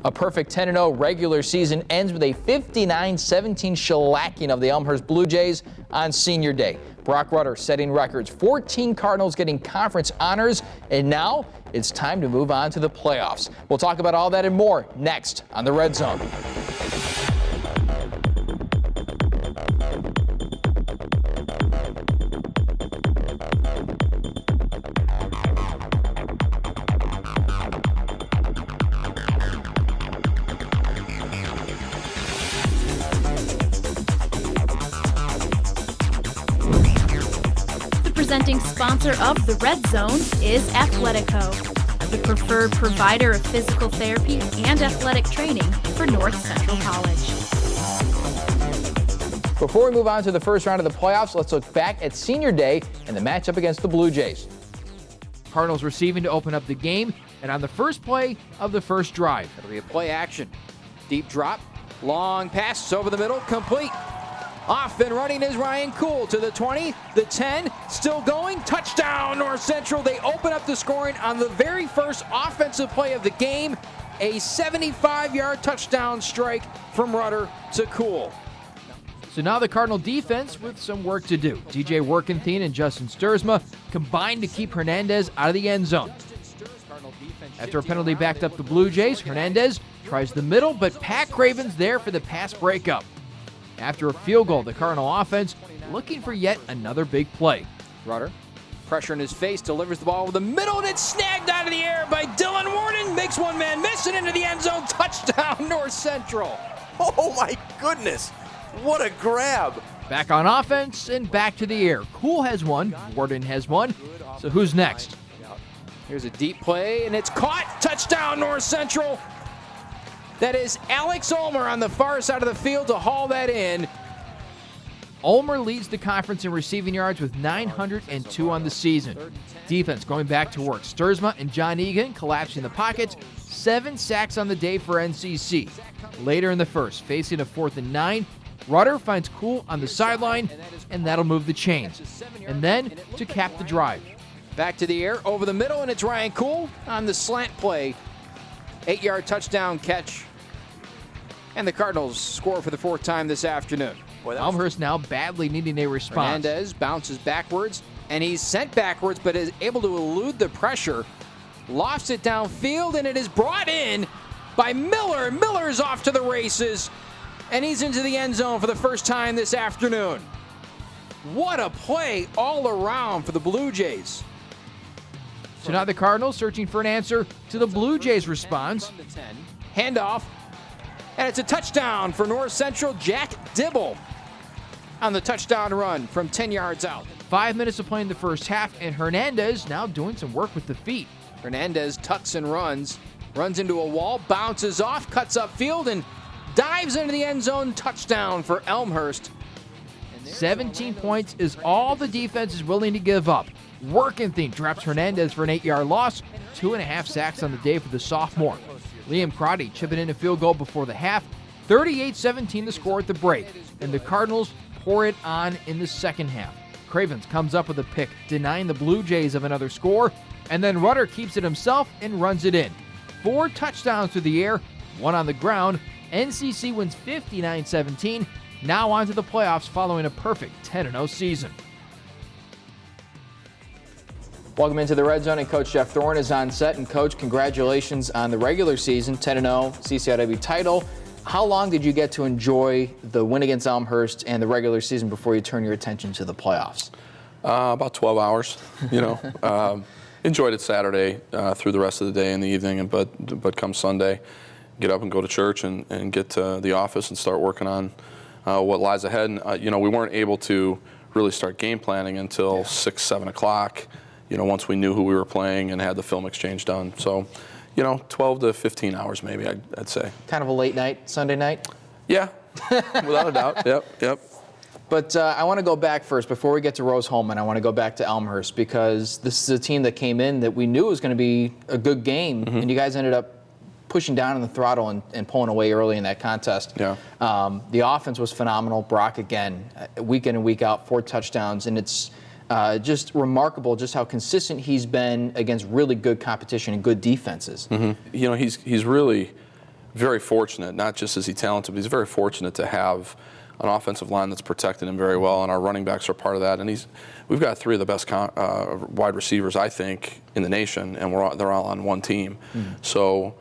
A perfect 10-0 regular season ends with a 59-17 shellacking of the Elmhurst Blue Jays on Senior Day. Brock Rutter setting records, 14 Cardinals getting conference honors, and now it's time to move on to the playoffs. We'll talk about all that and more next on the Red Zone. Presenting sponsor of the Red Zone is Athletico, the preferred provider of physical therapy and athletic training for North Central College. Before we move on to the first round of the playoffs, let's look back at Senior Day and the matchup against the Blue Jays. Cardinals receiving to open up the game, and on the first play of the first drive. It'll be a play action. Deep drop, long pass over the middle, complete. Off and running is Ryan Kuhl to the 20, the 10, still going, touchdown North Central. They open up the scoring on the very first offensive play of the game, a 75-yard touchdown strike from Rutter to Kuhl. So now the Cardinal defense with some work to do. DJ Workenthien and Justin Stursma combined to keep Hernandez out of the end zone. After a penalty backed up the Blue Jays, Hernandez tries the middle, but Pat Craven's there for the pass breakup. After a field goal, the Cardinal offense looking for yet another big play. Rutter, pressure in his face, delivers the ball over the middle, and it's snagged out of the air by Dylan Warden. Makes one man miss it into the end zone. Touchdown, North Central. Oh, my goodness. What a grab. Back on offense and back to the air. Kuhl has one, Warden has one. So who's next? Here's a deep play, and it's caught. Touchdown, North Central. That is Alex Ulmer on the far side of the field to haul that in. Ulmer leads the conference in receiving yards with 902 on the season. Defense going back to work. Stursma and John Egan collapsing the pockets. 7 sacks on the day for NCC. Later in the first, facing a 4th and 9, Rutter finds Kuhl on the sideline, and that'll move the chains. And then to cap the drive. Back to the air, over the middle, and it's Ryan Kuhl on the slant play. 8-yard touchdown catch. And the Cardinals score for the 4th time this afternoon. Elmhurst now badly needing a response. Hernandez bounces backwards, and he's sent backwards, but is able to elude the pressure. Lofts it downfield, and it is brought in by Miller. Miller's off to the races, and he's into the end zone for the first time this afternoon. What a play all around for the Blue Jays. So now the Cardinals searching for an answer to the Blue Jays' response. Handoff, and it's a touchdown for North Central. Jack Dibble on the touchdown run from 10 yards out. 5 minutes of play in the first half, and Hernandez now doing some work with the feet. Hernandez tucks and runs into a wall, bounces off, cuts upfield, and dives into the end zone. Touchdown for Elmhurst. 17 points is all the defense is willing to give up. Workenthien drops Hernandez for an 8-yard loss. 2.5 sacks on the day for the sophomore. Liam Crotty chipping in a field goal before the half. 38-17 the score at the break. And the Cardinals pour it on in the second half. Cravens comes up with a pick, denying the Blue Jays of another score. And then Rutter keeps it himself and runs it in. 4 touchdowns through the air, 1 on the ground. NCC wins 59-17. Now on to the playoffs following a perfect 10-0 season. Welcome into the Red Zone, and Coach Jeff Thorne is on set. And Coach, congratulations on the regular season, 10-0 CCIW title. How long did you get to enjoy the win against Elmhurst and the regular season before you turn your attention to the playoffs? About 12 hours, Enjoyed it Saturday through the rest of the day and the evening, but come Sunday, get up and go to church and get to the office and start working on what lies ahead. And, we weren't able to really start game planning until 6, 7 o'clock, once we knew who we were playing and had the film exchange done. So, 12 to 15 hours maybe, I'd say. Kind of a late night, Sunday night? Yeah, without a doubt. Yep. But I want to go back first. Before we get to Rose-Hulman, I want to go back to Elmhurst, because this is a team that came in that we knew was going to be a good game, and you guys ended up pushing down on the throttle and pulling away early in that contest. Yeah. The offense was phenomenal. Brock, again, week in and week out, 4 touchdowns, and it's just remarkable just how consistent he's been against really good competition and good defenses. He's really very fortunate, not just is he talented, but he's very fortunate to have an offensive line that's protected him very well, and our running backs are part of that. And we've got 3 of the best wide receivers, I think, in the nation, and they're all on one team. So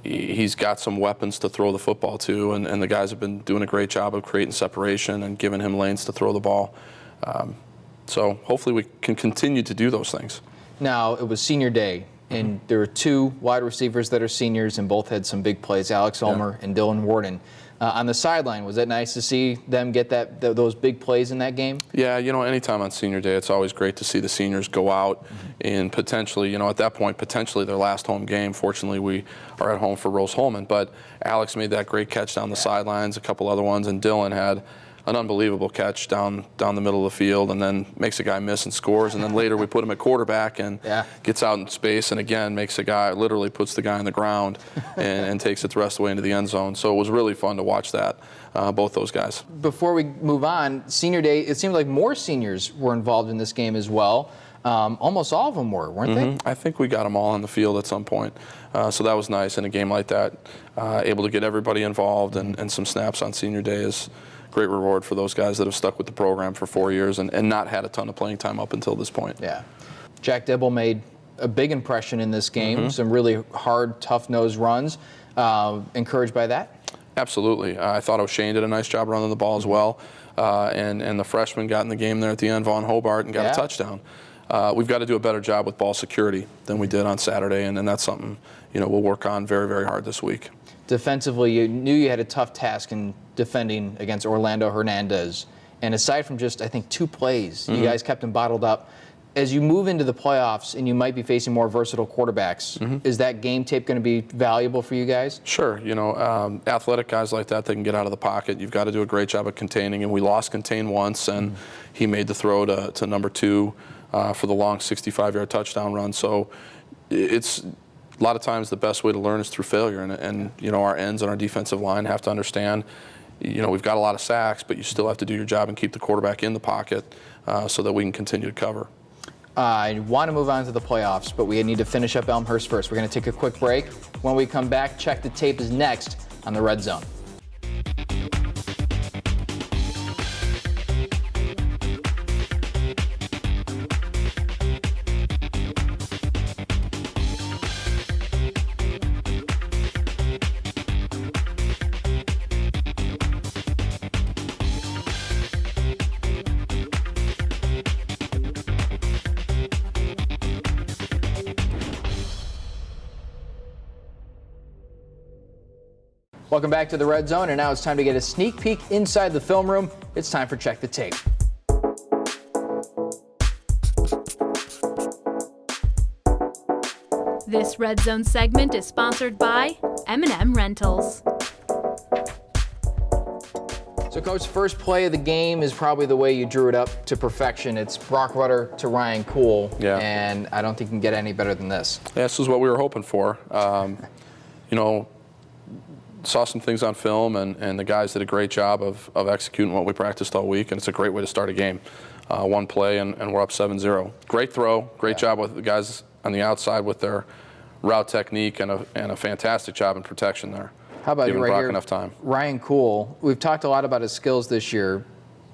he's got some weapons to throw the football to, and the guys have been doing a great job of creating separation and giving him lanes to throw the ball. So hopefully we can continue to do those things. Now, it was senior day, and there were 2 wide receivers that are seniors, and both had some big plays, Alex Ulmer and Dylan Warden. On the sideline, was it nice to see them get those big plays in that game? Yeah, anytime on senior day, it's always great to see the seniors go out and potentially, at that point, potentially their last home game. Fortunately, we are at home for Rose-Hulman. But Alex made that great catch down the sidelines, a couple other ones, and Dylan had an unbelievable catch down the middle of the field, and then makes a guy miss and scores. And then later we put him at quarterback and gets out in space, and again literally puts the guy on the ground and takes it the rest of the way into the end zone. So it was really fun to watch that, both those guys. Before we move on, senior day, it seemed like more seniors were involved in this game as well. Almost all of them were, weren't they? I think we got them all on the field at some point. So that was nice in a game like that. Able to get everybody involved and some snaps on senior day is great reward for those guys that have stuck with the program for 4 years and not had a ton of playing time up until this point. Yeah. Jack Dibble made a big impression in this game, some really hard, tough-nosed runs. Encouraged by that? Absolutely. I thought O'Shane did a nice job running the ball as well. And the freshman got in the game there at the end, Vaughn Hobart, and got a touchdown. We've got to do a better job with ball security than we did on Saturday, and that's something we'll work on very, very hard this week. Defensively, you knew you had a tough task in defending against Orlando Hernandez. And aside from just, I think, 2 plays, you guys kept him bottled up. As you move into the playoffs and you might be facing more versatile quarterbacks, is that game tape going to be valuable for you guys? Sure. Athletic guys like that, they can get out of the pocket. You've got to do a great job of containing. And we lost contain once, and he made the throw to number 2 for the long 65-yard touchdown run. So it's a lot of times the best way to learn is through failure. And our ends on our defensive line have to understand, we've got a lot of sacks, but you still have to do your job and keep the quarterback in the pocket so that we can continue to cover. I want to move on to the playoffs, but we need to finish up Elmhurst first. We're going to take a quick break. When we come back, Check the Tape is next on the Red Zone. Welcome back to the Red Zone, and now it's time to get a sneak peek inside the film room. It's time for Check the Tape. This Red Zone segment is sponsored by M&M Rentals. So, Coach, first play of the game is probably the way you drew it up to perfection. It's Brock Rutter to Ryan Kuhl, and I don't think you can get any better than this. Yeah, this is what we were hoping for. Saw some things on film, and the guys did a great job of executing what we practiced all week, and it's a great way to start a game. One play, and we're up 7-0. Great throw, great job with the guys on the outside with their route technique, and a fantastic job in protection there. How about giving you right Brock here, enough time. Ryan Kuhl? We've talked a lot about his skills this year.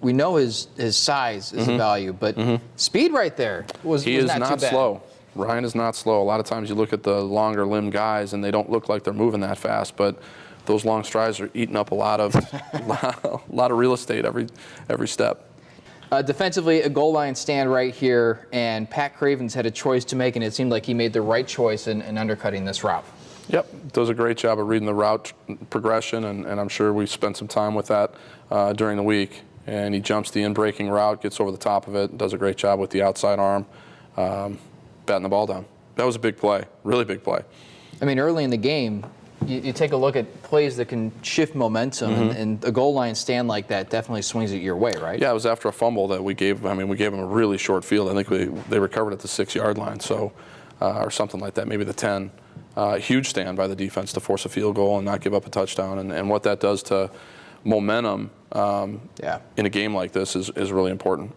We know his size is a value, but speed right there was He is not too bad. slow. Ryan is not slow. A lot of times you look at the longer limb guys, and they don't look like they're moving that fast, but those long strides are eating up a lot of real estate every step. Defensively, a goal line stand right here, and Pat Cravens had a choice to make, and it seemed like he made the right choice in undercutting this route. Yep, does a great job of reading the route progression, and I'm sure we spent some time with that during the week. And he jumps the in-breaking route, gets over the top of it, does a great job with the outside arm, batting the ball down. That was a big play, really big play. I mean, early in the game, you take a look at plays that can shift momentum, and a goal line stand like that definitely swings it your way, right? Yeah, it was after a fumble that we gave them a really short field. I think they recovered at the 6-yard line, so or something like that, maybe the 10. Huge stand by the defense to force a field goal and not give up a touchdown, and what that does to momentum in a game like this is really important.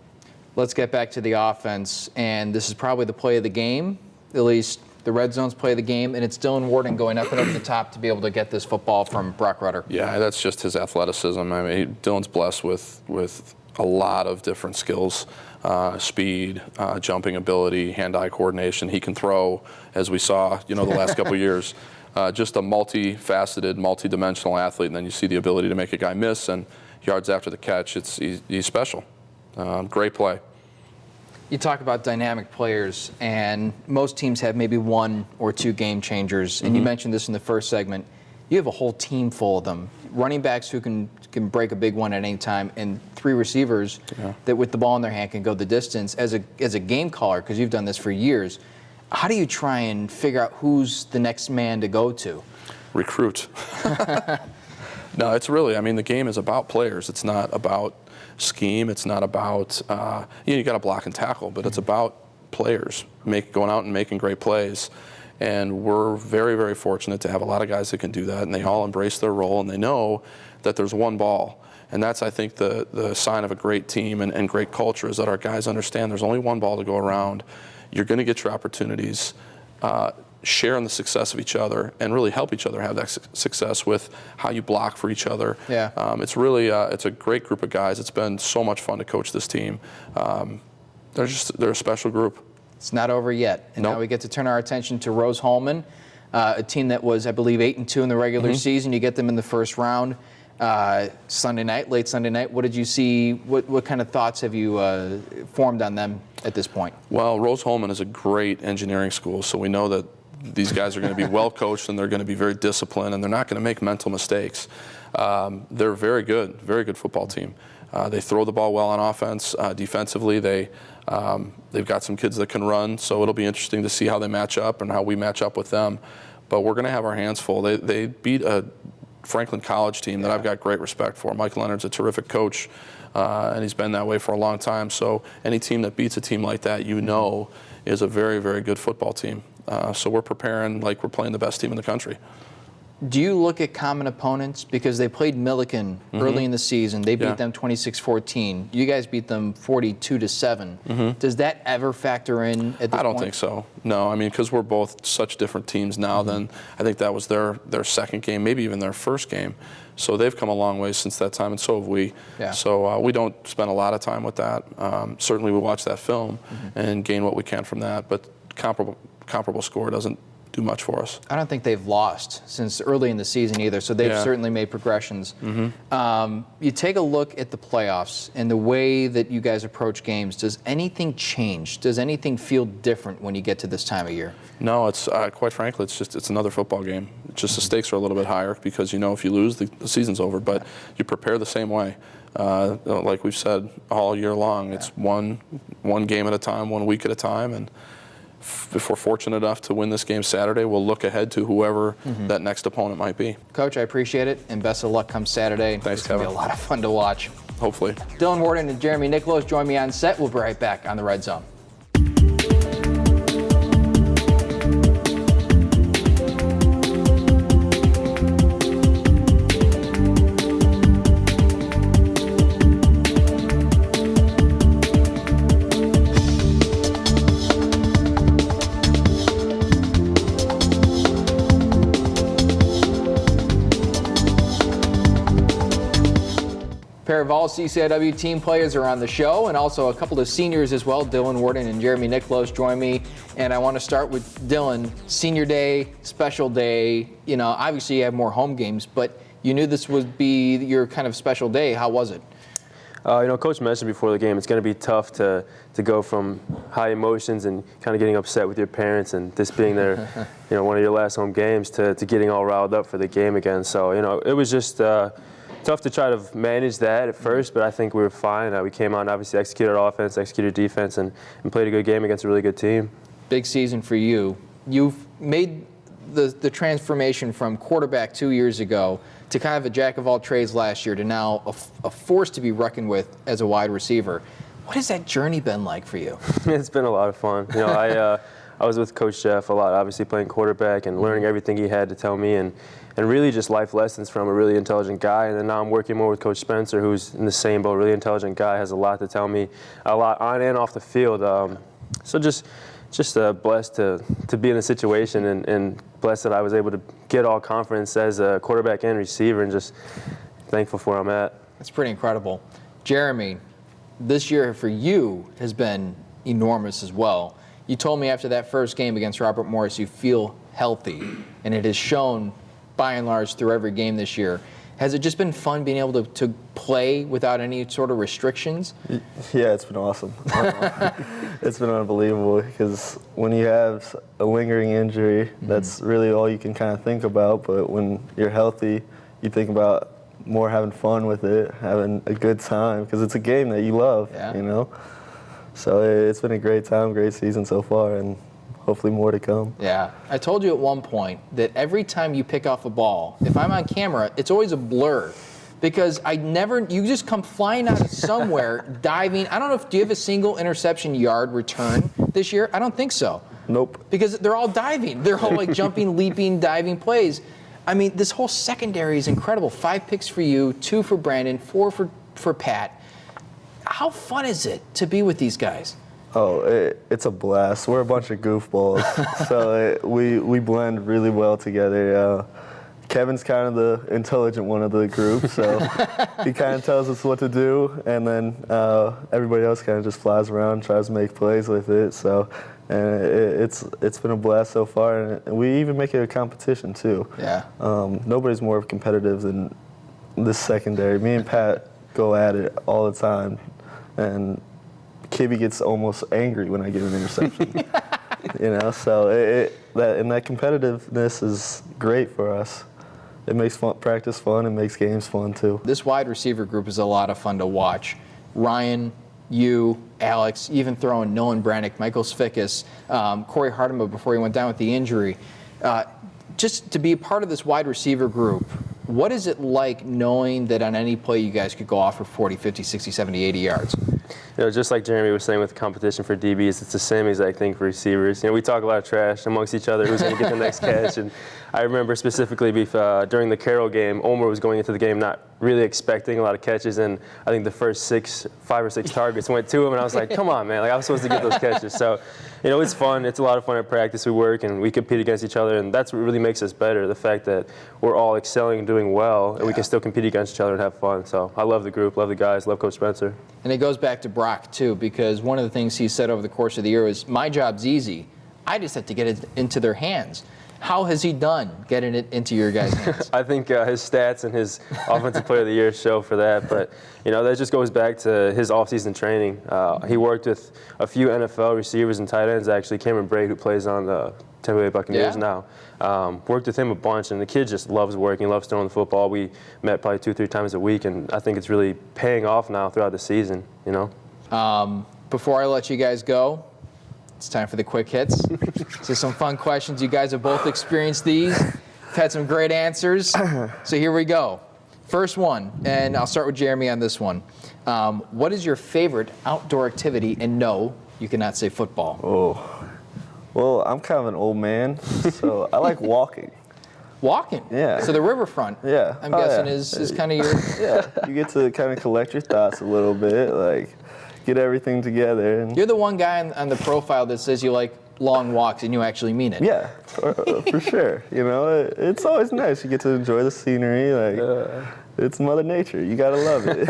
Let's get back to the offense, and this is probably the play of the game, at least The red zone's play of the game, and it's Dylan Warden going up and over the top to be able to get this football from Brock Rutter. Yeah, that's just his athleticism. I mean, Dylan's blessed with a lot of different skills, speed, jumping ability, hand-eye coordination. He can throw, as we saw, the last couple of years. Just a multifaceted, multi-dimensional athlete, and then you see the ability to make a guy miss and yards after the catch. He's special. Great play. You talk about dynamic players, and most teams have maybe 1 or 2 game changers, and you mentioned this in the first segment. You have a whole team full of them. Running backs who can break a big one at any time, and 3 receivers that with the ball in their hand can go the distance. As a game caller, because you've done this for years, how do you try and figure out who's the next man to go to? Recruit. No, it's really, the game is about players. It's not about scheme. It's not about, you got to block and tackle, but it's about players going out and making great plays. And we're very, very fortunate to have a lot of guys that can do that, and they all embrace their role, and they know that there's one ball. And that's, I think, the sign of a great team and great culture is that our guys understand there's only one ball to go around. You're going to get your opportunities, share in the success of each other, and really help each other have that success with how you block for each other. Yeah. It's really it's a great group of guys. It's been so much fun to coach this team. They're a special group. It's not over yet, and now we get to turn our attention to Rose-Hulman, a team that was, I believe, 8-2 in the regular season. You get them in the first round. Late Sunday night. What did you see? What kind of thoughts have you formed on them at this point? Well, Rose-Hulman is a great engineering school, so we know that these guys are going to be well coached and they're going to be very disciplined and they're not going to make mental mistakes. They're a very good football team. They throw the ball well on offense. Defensively, they've got some kids that can run, so it'll be interesting to see how they match up and how we match up with them. But we're going to have our hands full. They beat a Franklin College team that I've got great respect for. Mike Leonard's a terrific coach, and he's been that way for a long time. So any team that beats a team like that, is a very, very good football team. So we're preparing like we're playing the best team in the country. Do you look at common opponents? Because they played Milliken early in the season. They beat them 26-14. You guys beat them 42-7. Does that ever factor in at this point? I don't think so. No, because we're both such different teams now than I think that was their second game, maybe even their first game. So they've come a long way since that time, and so have we. Yeah. So we don't spend a lot of time with that. Certainly we watch that film and gain what we can from that, but comparable score doesn't do much for us. I don't think they've lost since early in the season either, so they've certainly made progressions. You take a look at the playoffs and the way that you guys approach games. Does anything change? Does anything feel different when you get to this time of year? No, it's quite frankly, it's another football game. It's just the stakes are a little bit higher because if you lose, the season's over. But you prepare the same way. Like we've said all year long, it's one game at a time, 1 week at a time, and if we're fortunate enough to win this game Saturday, we'll look ahead to whoever that next opponent might be. Coach, I appreciate it, and best of luck come Saturday. Thanks, It's going to be a lot of fun to watch. Hopefully. Dylan Warden and Jeremy Niklos join me on set. We'll be right back on the Red Zone. Pair of all CCIW team players are on the show, and also a couple of seniors as well. Dylan Warden and Jeremy Niklos join me, and I want to start with Dylan. Senior day, special day. Obviously you have more home games, but you knew this would be your kind of special day. How was it? Coach mentioned before the game, it's going to be tough to go from high emotions and kind of getting upset with your parents and this being their, one of your last home games to getting all riled up for the game again. So, it was just tough to try to manage that at first, but I think we were fine. We came out and obviously executed offense, executed defense, and played a good game against a really good team. Big season for you. You've made the transformation from quarterback 2 years ago to kind of a jack of all trades last year to now a force to be reckoned with as a wide receiver. What has that journey been like for you? It's been a lot of fun. I was with Coach Jeff a lot, obviously playing quarterback and learning everything he had to tell me and really just life lessons from a really intelligent guy. And then now I'm working more with Coach Spencer, who's in the same boat, really intelligent guy, has a lot to tell me, a lot on and off the field. So just just blessed to be in a situation and blessed that I was able to get all conference as a quarterback and receiver, and just thankful for where I'm at. That's pretty incredible. Jeremy, this year for you has been enormous as well. You told me after that first game against Robert Morris you feel healthy, and it has shown by and large through every game this year. Has it just been fun being able to play without any sort of restrictions? Yeah, it's been awesome. It's been unbelievable, because when you have a lingering injury, that's really all you can kind of think about. But when you're healthy, you think about more having fun with it, having a good time, because it's a game that you love, you know? So it's been a great time, great season so far, and hopefully more to come. Yeah. I told you at one point that every time you pick off a ball, if I'm on camera, it's always a blur, because you just come flying out of somewhere, diving. I don't know do you have a single interception yard return this year? I don't think so. Nope. Because they're all diving. They're all like jumping, leaping, diving plays. I mean, this whole secondary is incredible. 5 picks for you, 2 for Brandon, 4 for Pat. How fun is it to be with these guys? Oh, it's a blast. We're a bunch of goofballs, so we blend really well together. Kevin's kind of the intelligent one of the group, so he kind of tells us what to do, and then everybody else kind of just flies around, tries to make plays with it. So, and it's been a blast so far, and we even make it a competition too. Yeah. Nobody's more competitive than this secondary. Me and Pat go at it all the time, and Kibby gets almost angry when I get an interception. You know, so that competitiveness is great for us. It makes practice fun. It makes games fun too. This wide receiver group is a lot of fun to watch. Ryan, you, Alex, even throwing Nolan Brannick, Michael Svikas, Corey Hardeman before he went down with the injury. Just to be a part of this wide receiver group, what is it like knowing that on any play you guys could go off for 40, 50, 60, 70, 80 yards? You know, just like Jeremy was saying with competition for DBs, it's the same exact thing for receivers. You know, we talk a lot of trash amongst each other, who's going to get the next catch. And I remember specifically during the Carroll game, Omer was going into the game not really expecting a lot of catches, and I think the first 5 or 6 targets went to him, and I was like, come on, man, like I was supposed to get those catches. So, you know, it's fun. It's a lot of fun at practice. We work and we compete against each other, and that's what really makes us better, the fact that we're all excelling and doing well, and we can still compete against each other and have fun. So I love the group, love the guys, love Coach Spencer. And it goes back to Brock, too, because one of the things he said over the course of the year was, my job's easy. I just have to get it into their hands. How has he done getting it into your guys' hands? I think his stats and his Offensive Player of the Year show for that. But, you know, that just goes back to his offseason training. He worked with a few NFL receivers and tight ends, actually. Cameron Braid, who plays on the Tampa Bay Buccaneers now. Worked with him a bunch, and the kid just loves working, loves throwing the football. We met probably 2-3 times a week, and I think it's really paying off now throughout the season, you know. Before I let you guys go, it's time for the quick hits. So some fun questions. You guys have both experienced these. You've had some great answers. So here we go. First one, and I'll start with Jeremy on this one. What is your favorite outdoor activity? And no, you cannot say football. Oh, well, I'm kind of an old man, so I like walking. Walking? Yeah. So the riverfront, yeah. I'm guessing, is kind of your... Yeah, you get to kind of collect your thoughts a little bit, like get everything together. And you're the one guy on the profile that says you like long walks, and you actually mean it. Yeah, for sure. You know, it's always nice. You get to enjoy the scenery. Like, it's Mother Nature. You gotta love it.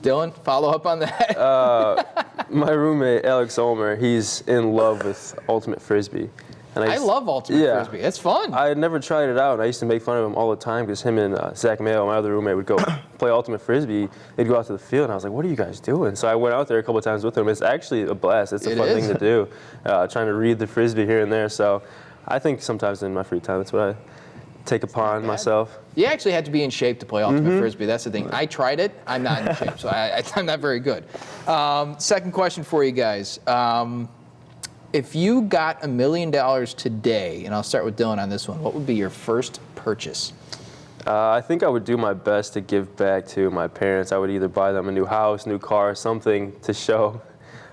Dylan, follow up on that. My roommate, Alex Ulmer, he's in love with Ultimate Frisbee. And I love Ultimate Frisbee. It's fun. I had never tried it out, and I used to make fun of him all the time because him and Zach Mayo, my other roommate, would go play Ultimate Frisbee. They'd go out to the field, and I was like, what are you guys doing? So I went out there a couple of times with him. It's actually a blast. It's a fun thing to do, trying to read the Frisbee here and there. So I think sometimes in my free time, that's what I take upon myself. You actually had to be in shape to play Ultimate Frisbee. That's the thing. I tried it. I'm not in shape, so I'm not very good. Second question for you guys. If you got $1 million today, and I'll start with Dylan on this one, what would be your first purchase? I think I would do my best to give back to my parents. I would either buy them a new house, new car, something to show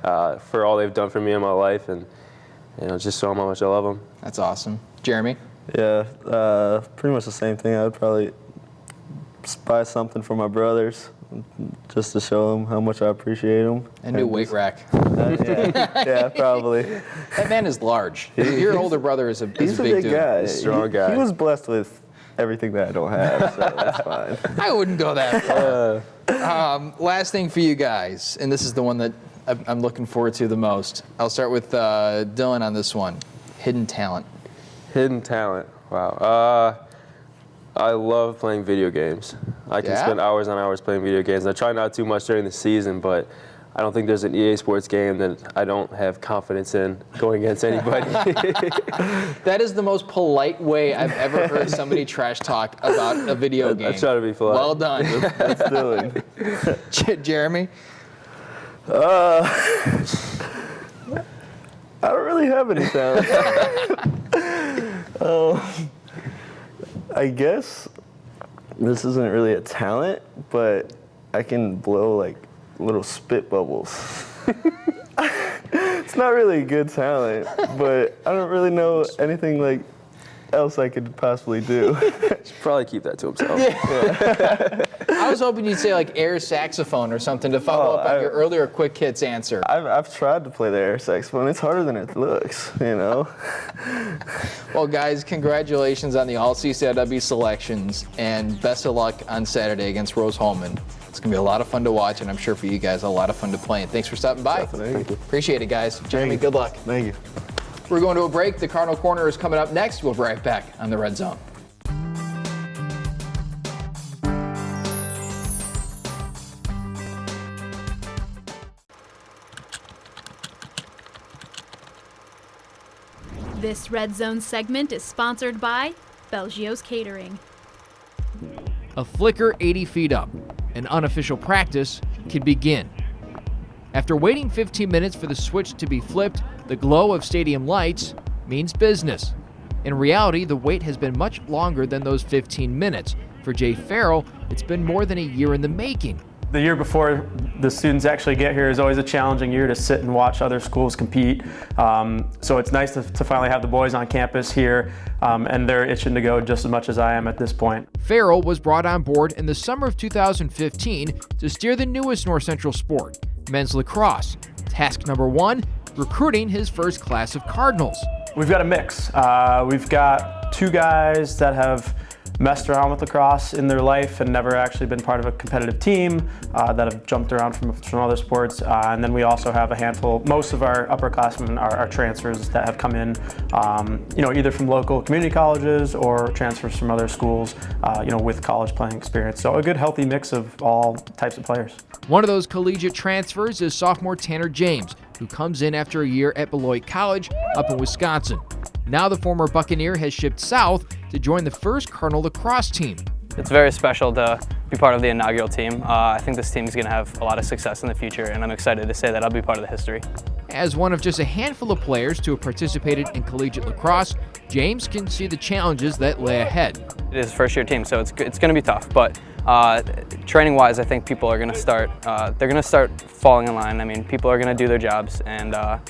for all they've done for me in my life, and just show them how much I love them. That's awesome. Jeremy? Yeah, pretty much the same thing. I would probably buy something for my brothers, just to show him how much I appreciate him. A new weight rack. Yeah, probably. That man is large. Your older brother is a He's a big big dude. guy. Strong guy. He was blessed with everything that I don't have, so that's fine. I wouldn't go that far. Last thing for you guys, and this is the one that I'm looking forward to the most. I'll start with Dylan on this one. Hidden talent. Hidden talent. Wow. I love playing video games. I can spend hours on hours playing video games. I try not too much during the season, but I don't think there's an EA Sports game that I don't have confidence in going against anybody. That is the most polite way I've ever heard somebody trash talk about a video game. I try to be polite. Well done. That's Dylan. Jeremy? I don't really have any talent. I guess this isn't really a talent, but I can blow like little spit bubbles. It's not really a good talent, but I don't really know anything like else I could possibly do. Should probably keep that to himself. I was hoping you'd say like air saxophone or something to follow up on your earlier quick hits answer. I've tried to play the air saxophone. It's harder than it looks, you know. Well, guys, congratulations on the all CCIW selections, and best of luck on Saturday against Rose-Hulman. It's going to be a lot of fun to watch, and I'm sure for you guys, a lot of fun to play. And thanks for stopping by. Definitely. Appreciate it, guys. Jeremy, good luck. Thank you. We're going to a break. The Cardinal Corner is coming up next. We'll be right back on the Red Zone. This Red Zone segment is sponsored by Belgio's Catering. A flicker 80 feet up. An unofficial practice can begin. After waiting 15 minutes for the switch to be flipped, the glow of stadium lights means business. In reality, the wait has been much longer than those 15 minutes. For Jay Farrell, it's been more than a year in the making. The year before the students actually get here is always a challenging year to sit and watch other schools compete. So it's nice to finally have the boys on campus here, and they're itching to go just as much as I am at this point. Farrell was brought on board in the summer of 2015 to steer the newest North Central sport, men's lacrosse. Task number one, recruiting his first class of Cardinals. We've got a mix. We've got two guys that have messed around with lacrosse in their life and never actually been part of a competitive team, that have jumped around from other sports. And then we also have a handful, most of our upperclassmen are transfers that have come in, either from local community colleges or transfers from other schools, with college playing experience. So a good healthy mix of all types of players. One of those collegiate transfers is sophomore Tanner James, who comes in after a year at Beloit College up in Wisconsin. Now the former Buccaneer has shipped south to join the first Cardinal lacrosse team. It's very special to be part of the inaugural team. I think this team is going to have a lot of success in the future, and I'm excited to say that I'll be part of the history. As one of just a handful of players to have participated in collegiate lacrosse, James can see the challenges that lay ahead. It is a first-year team, so it's going to be tough, but training-wise, I think people are going to start. They're going to start falling in line. I mean, people are going to do their jobs, and I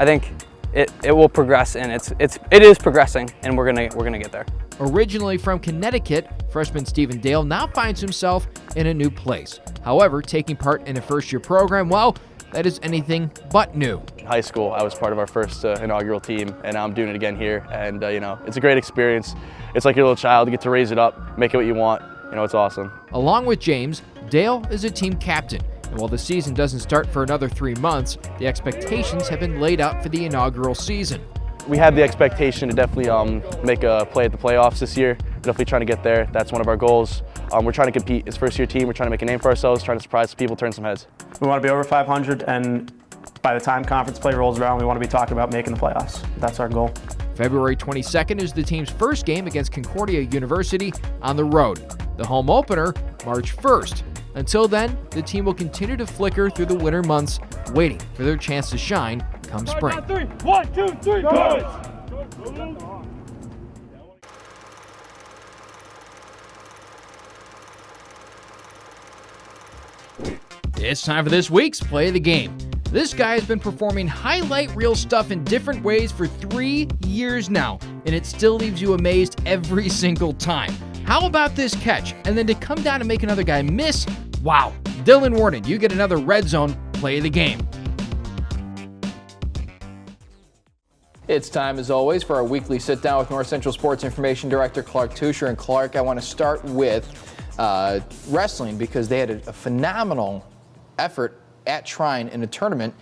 think it will progress, and it is progressing, and we're gonna get there. Originally from Connecticut, freshman Stephen Dale now finds himself in a new place. However, taking part in a first-year program, well, that is anything but new. In high school, I was part of our first inaugural team, and now I'm doing it again here. And it's a great experience. It's like your little child. You get to raise it up, make it what you want. It's awesome. Along with James, Dale is a team captain. And while the season doesn't start for another 3 months, the expectations have been laid out for the inaugural season. We have the expectation to definitely make a play at the playoffs this year. Definitely trying to get there. That's one of our goals. We're trying to compete. It's first-year team. We're trying to make a name for ourselves, trying to surprise people, turn some heads. We want to be over 500, and by the time conference play rolls around, we want to be talking about making the playoffs. That's our goal. February 22nd is the team's first game against Concordia University on the road. The home opener, March 1st. Until then, the team will continue to flicker through the winter months, waiting for their chance to shine come spring. 1, 2, 3, go! It's time for this week's Play of the Game. This guy has been performing highlight reel stuff in different ways for 3 years now, and it still leaves you amazed every single time. How about this catch? And then to come down and make another guy miss, Wow. Dylan Warden, you get another Red Zone play of the game. It's time, as always, for our weekly sit-down with North Central Sports Information Director Clark Tusher. And Clark, I want to start with wrestling because they had a phenomenal effort at Shrine in a tournament,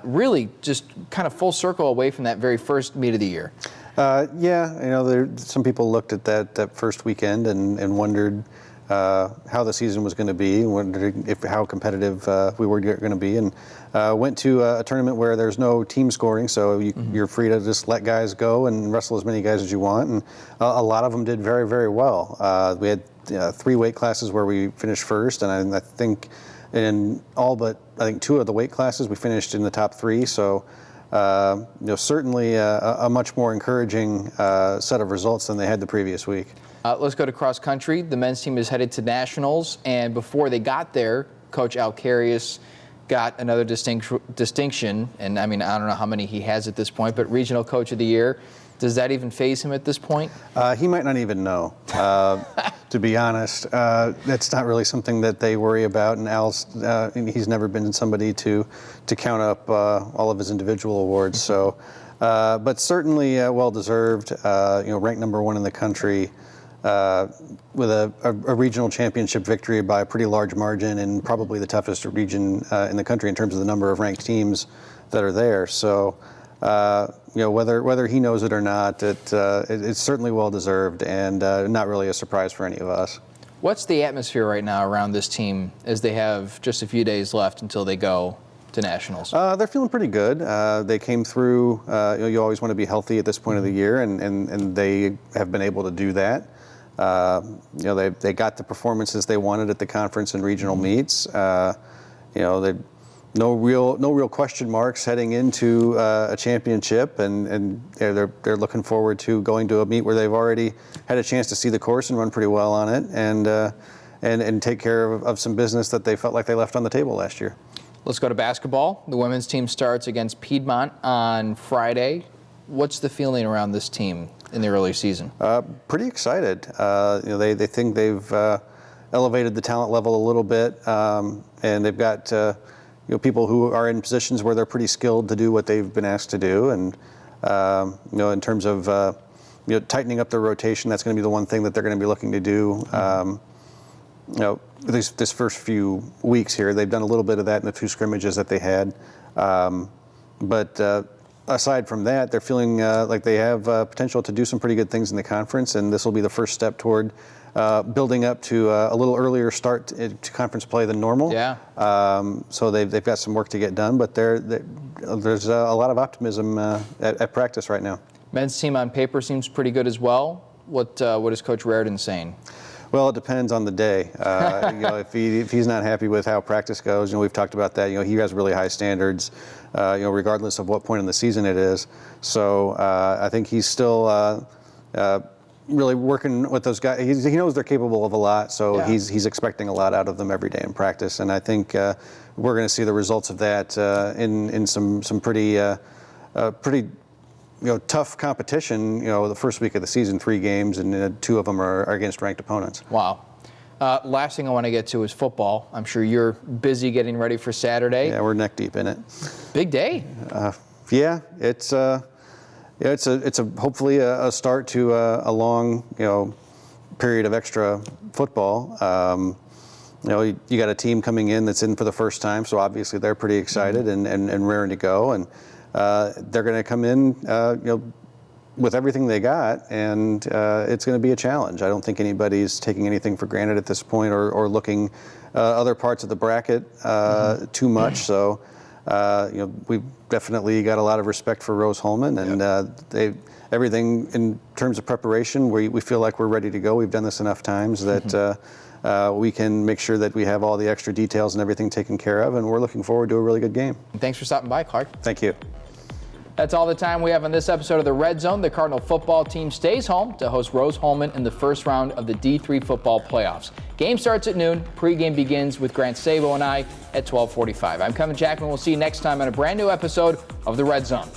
really just kind of full circle away from that very first meet of the year. Yeah, some people looked at that first weekend and wondered how the season was going to be, wondering how competitive we were going to be, and went to a tournament where there's no team scoring, so you're free to just let guys go and wrestle as many guys as you want, and a lot of them did very, very well. We had 3 weight classes where we finished first, and I think in all but 2 of the weight classes we finished in the top 3, so certainly a much more encouraging set of results than they had the previous week. Let's go to cross country. The men's team is headed to nationals, and before they got there, Coach Alcarius got another distinction, and I mean, I don't know how many he has at this point, but Regional Coach of the Year. Does that even faze him at this point? He might not even know, to be honest. That's not really something that they worry about, and Al's, he's never been somebody to count up all of his individual awards. So, but certainly well-deserved, ranked number 1 in the country, with a regional championship victory by a pretty large margin and probably the toughest region in the country in terms of the number of ranked teams that are there. So, whether he knows it or not, it's certainly well-deserved and not really a surprise for any of us. What's the atmosphere right now around this team as they have just a few days left until they go to nationals? They're feeling pretty good. They came through, you always want to be healthy at this point of the year, and they have been able to do that. They got the performances they wanted at the conference and regional meets. No real question marks heading into a championship, and they're looking forward to going to a meet where they've already had a chance to see the course and run pretty well on it, and take care of some business that they felt like they left on the table last year. Let's go to basketball. The women's team starts against Piedmont on Friday. What's the feeling around this team in the early season? Pretty excited. They think they've elevated the talent level a little bit, and they've got people who are in positions where they're pretty skilled to do what they've been asked to do. And in terms of tightening up their rotation, that's going to be the one thing that they're going to be looking to do. This first few weeks here, they've done a little bit of that in the 2 scrimmages that they had. But aside from that, they're feeling like they have potential to do some pretty good things in the conference, and this will be the first step toward building up to a little earlier start to conference play than normal. Yeah. So they've got some work to get done, but there's a lot of optimism at practice right now. Men's team on paper seems pretty good as well. What is Coach Raridan saying? Well, it depends on the day. If he's not happy with how practice goes, we've talked about that. He has really high standards, regardless of what point in the season it is. So I think he's still really working with those guys. He knows they're capable of a lot, so yeah. He's expecting a lot out of them every day in practice. And I think we're going to see the results of that in some pretty tough competition. The first week of the season, 3 games, and 2 of them are against ranked opponents. Wow. Last thing I want to get to is football. I'm sure you're busy getting ready for Saturday. Yeah, we're neck deep in it. Big day. Yeah, it's hopefully a start to a long period of extra football. You got a team coming in that's in for the first time, so obviously they're pretty excited and raring to go, and they're going to come in with everything they got, and it's going to be a challenge. I don't think anybody's taking anything for granted at this point, or looking other parts of the bracket too much. So we've definitely got a lot of respect for Rose-Hulman, and everything in terms of preparation, we feel like we're ready to go. We've done this enough times that we can make sure that we have all the extra details and everything taken care of, and we're looking forward to a really good game. Thanks for stopping by, Clark. Thank you. That's all the time we have on this episode of the Red Zone. The Cardinal football team stays home to host Rose-Hulman in the first round of the D3 football playoffs. Game starts at noon. Pregame begins with Grant Sabo and I at 12:45. I'm Kevin Jackman. We'll see you next time on a brand new episode of the Red Zone.